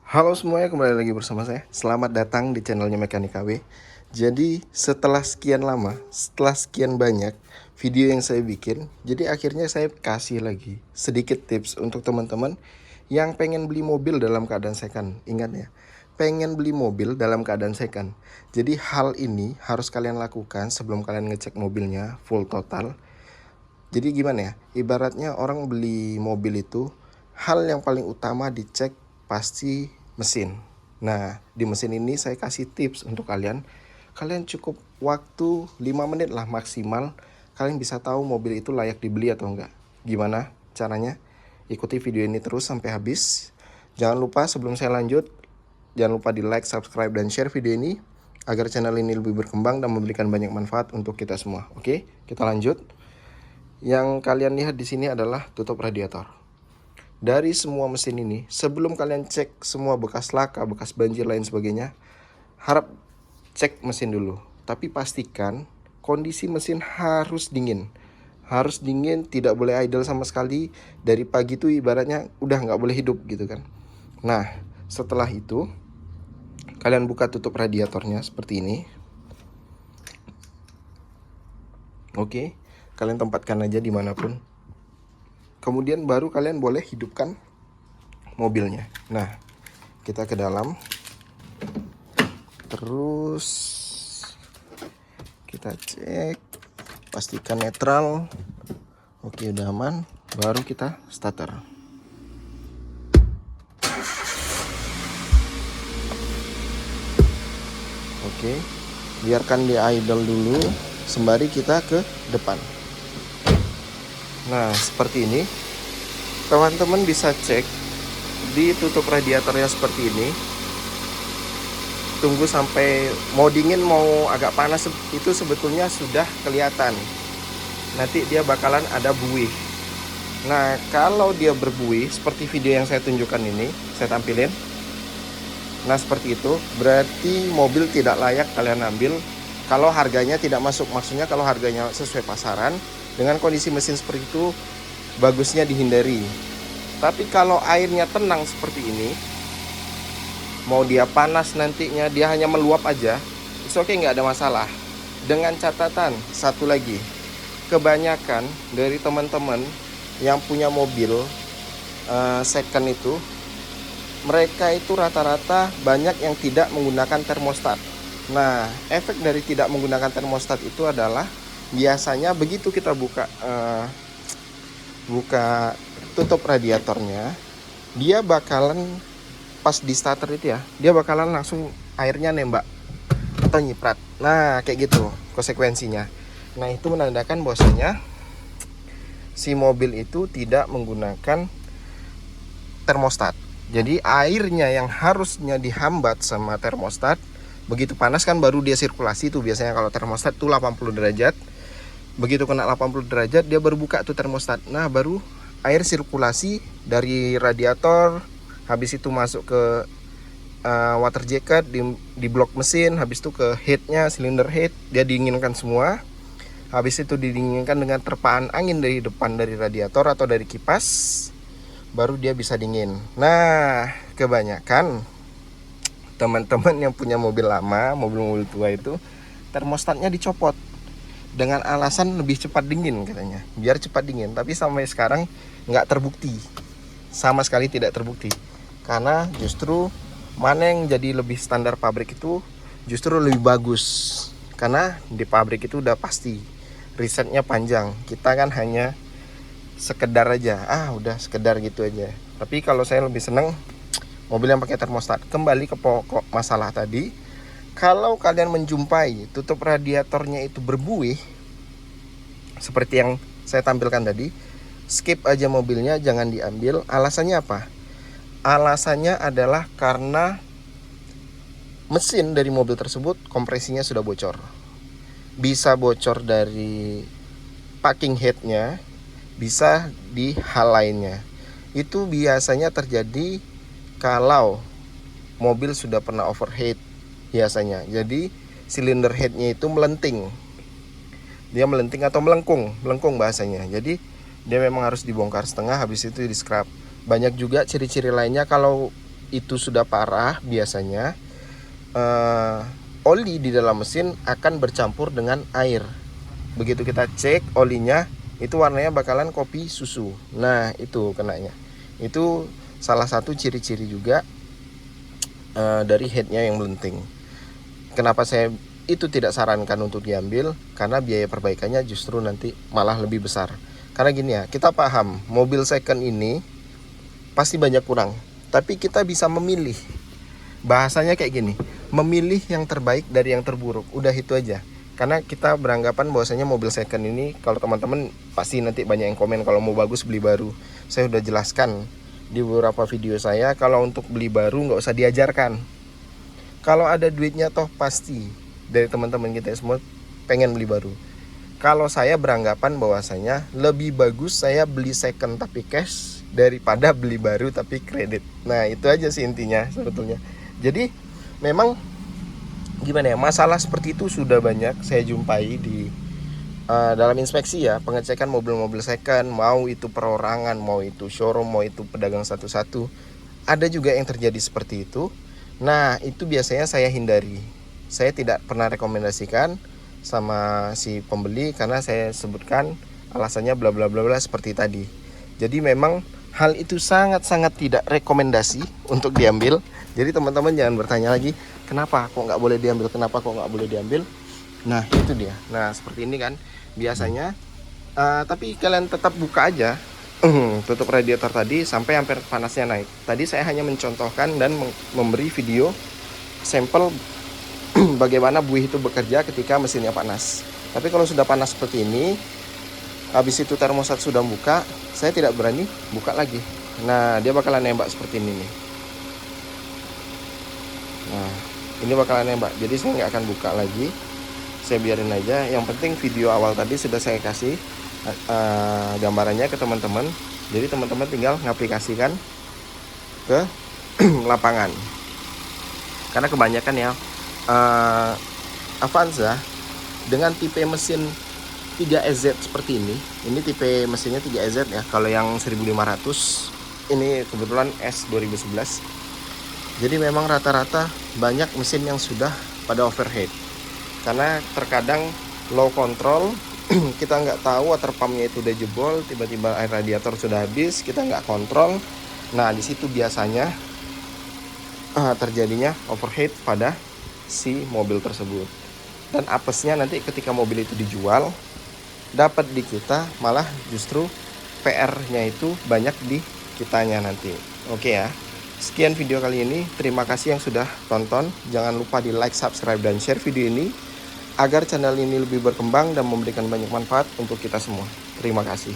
Halo semuanya, kembali lagi bersama saya. Selamat datang di channelnya Mekanik KW. Jadi setelah sekian lama, setelah sekian banyak video yang saya bikin, jadi akhirnya saya kasih lagi sedikit tips untuk teman-teman yang pengen beli mobil dalam keadaan second. Ingat ya, pengen beli mobil dalam keadaan second. Jadi hal ini harus kalian lakukan sebelum kalian ngecek mobilnya full total. Jadi gimana ya, ibaratnya orang beli mobil itu, hal yang paling utama dicek pasti mesin. Nah, di mesin ini saya kasih tips untuk kalian. Kalian cukup waktu 5 menit lah maksimal. Kalian bisa tahu mobil itu layak dibeli atau enggak. Gimana caranya? Ikuti video ini terus sampai habis. Jangan lupa sebelum saya lanjut, jangan lupa di like, subscribe, dan share video ini agar channel ini lebih berkembang dan memberikan banyak manfaat untuk kita semua. Oke, kita lanjut. Yang kalian lihat di sini adalah tutup radiator. Dari semua mesin ini, sebelum kalian cek semua bekas laka, bekas banjir lain sebagainya, harap cek mesin dulu. Tapi pastikan kondisi mesin harus dingin. Harus dingin, tidak boleh idle sama sekali. Dari pagi tuh ibaratnya udah nggak boleh hidup gitu kan. Nah, setelah itu kalian buka tutup radiatornya seperti ini. Oke, kalian tempatkan aja dimanapun. Kemudian baru kalian boleh hidupkan mobilnya. Nah, kita ke dalam. Terus kita cek, pastikan netral. Oke, udah aman. Baru kita starter. Oke, biarkan dia idle dulu sembari kita ke depan. Nah, seperti ini. Teman-teman bisa cek di tutup radiatornya seperti ini. Tunggu sampai mau dingin mau agak panas, itu sebetulnya sudah kelihatan. Nanti dia bakalan ada buih. Nah, kalau dia berbuih seperti video yang saya tunjukkan ini, saya tampilin. Nah, seperti itu berarti mobil tidak layak kalian ambil kalau harganya tidak masuk. Maksudnya kalau harganya sesuai pasaran, dengan kondisi mesin seperti itu bagusnya dihindari. Tapi kalau airnya tenang seperti ini, mau dia panas nantinya dia hanya meluap aja, it's okay, nggak ada masalah. Dengan catatan satu lagi, kebanyakan dari teman-teman yang punya mobil second itu, mereka itu rata-rata banyak yang tidak menggunakan termostat. Nah, efek dari tidak menggunakan termostat itu adalah biasanya begitu kita buka tutup radiatornya, dia bakalan pas di starter itu ya, dia bakalan langsung airnya nembak atau nyiprat. Nah, kayak gitu konsekuensinya. Nah, itu menandakan bahwasanya si mobil itu tidak menggunakan termostat. Jadi airnya yang harusnya dihambat sama termostat, begitu panas kan baru dia sirkulasi tuh. Biasanya kalau termostat tuh 80 derajat. Begitu kena 80 derajat dia baru buka tuh termostat. Nah, baru air sirkulasi dari radiator, habis itu masuk ke water jacket di blok mesin, habis itu ke headnya, silinder head, dia dinginkan semua. Habis itu didinginkan dengan terpaan angin dari depan dari radiator atau dari kipas, baru dia bisa dingin. Nah, kebanyakan teman-teman yang punya mobil lama, mobil-mobil tua itu termostatnya dicopot dengan alasan lebih cepat dingin katanya, biar cepat dingin. Tapi sampai sekarang nggak terbukti, sama sekali tidak terbukti. Karena justru mana yang jadi lebih standar pabrik itu justru lebih bagus. Karena di pabrik itu udah pasti, risetnya panjang. Kita kan hanya sekedar aja, udah sekedar gitu aja. Tapi kalau saya lebih seneng mobil yang pakai termostat. Kembali ke pokok masalah tadi. Kalau kalian menjumpai tutup radiatornya itu berbuih seperti yang saya tampilkan tadi, skip aja mobilnya, jangan diambil. Alasannya apa? Alasannya adalah karena mesin dari mobil tersebut kompresinya sudah bocor. Bisa bocor dari packing headnya, bisa di hal lainnya. Itu biasanya terjadi kalau mobil sudah pernah overheat biasanya. Jadi silinder headnya itu melenting. Dia melenting atau melengkung bahasanya. Jadi dia memang harus dibongkar setengah, habis itu di scrap. Banyak juga ciri-ciri lainnya kalau itu sudah parah, biasanya oli di dalam mesin akan bercampur dengan air. Begitu kita cek olinya, itu warnanya bakalan kopi susu. Nah, itu kenanya. Itu salah satu ciri-ciri juga dari headnya yang melenting. Kenapa saya itu tidak sarankan untuk diambil? Karena biaya perbaikannya justru nanti malah lebih besar. Karena gini ya, kita paham mobil second ini pasti banyak kurang, tapi kita bisa memilih. Bahasanya kayak gini, memilih yang terbaik dari yang terburuk. Udah itu aja. Karena kita beranggapan bahwasanya mobil second ini, kalau teman-teman pasti nanti banyak yang komen kalau mau bagus beli baru. Saya udah jelaskan di beberapa video saya, kalau untuk beli baru nggak usah diajarkan. Kalau ada duitnya toh pasti dari teman-teman kita semua pengen beli baru. Kalau saya beranggapan bahwasanya lebih bagus saya beli second tapi cash daripada beli baru tapi kredit. Nah, itu aja sih intinya sebetulnya. Jadi memang gimana ya, masalah seperti itu sudah banyak saya jumpai di dalam inspeksi ya, pengecekan mobil-mobil second, mau itu perorangan, mau itu showroom, mau itu pedagang satu-satu. Ada juga yang terjadi seperti itu. Nah, itu biasanya saya hindari. Saya tidak pernah rekomendasikan sama si pembeli karena saya sebutkan alasannya bla bla bla bla seperti tadi. Jadi memang hal itu sangat-sangat tidak rekomendasi untuk diambil. Jadi teman-teman jangan bertanya lagi, kenapa kok nggak boleh diambil, kenapa kok nggak boleh diambil. Nah, itu dia. Nah, seperti ini kan biasanya. Tapi kalian tetap buka aja tutup radiator tadi sampai ampere panasnya naik. Tadi saya hanya mencontohkan dan memberi video sampel bagaimana buih itu bekerja ketika mesinnya panas. Tapi kalau sudah panas seperti ini, habis itu termostat sudah buka, saya tidak berani buka lagi. Nah, dia bakalan nembak seperti ini nih. Nah, ini bakalan nembak. Jadi saya nggak akan buka lagi. Saya biarin aja. Yang penting video awal tadi sudah saya kasih gambarannya ke teman-teman. Jadi teman-teman tinggal ngaplikasikan ke lapangan. Karena kebanyakan ya Avanza dengan tipe mesin 3EZ seperti ini tipe mesinnya 3EZ ya. Kalau yang 1500 ini kebetulan S 2011. Jadi memang rata-rata banyak mesin yang sudah pada overheat. Karena terkadang low control, kita nggak tahu water pumpnya itu udah jebol, tiba-tiba air radiator sudah habis, kita nggak kontrol. Nah, di situ biasanya terjadinya overheat pada si mobil tersebut. Dan apesnya nanti ketika mobil itu dijual, dapat di kita, malah justru PR-nya itu banyak di kitanya nanti. Oke ya. Sekian video kali ini. Terima kasih yang sudah tonton. Jangan lupa di like, subscribe, dan share video ini agar channel ini lebih berkembang dan memberikan banyak manfaat untuk kita semua. Terima kasih.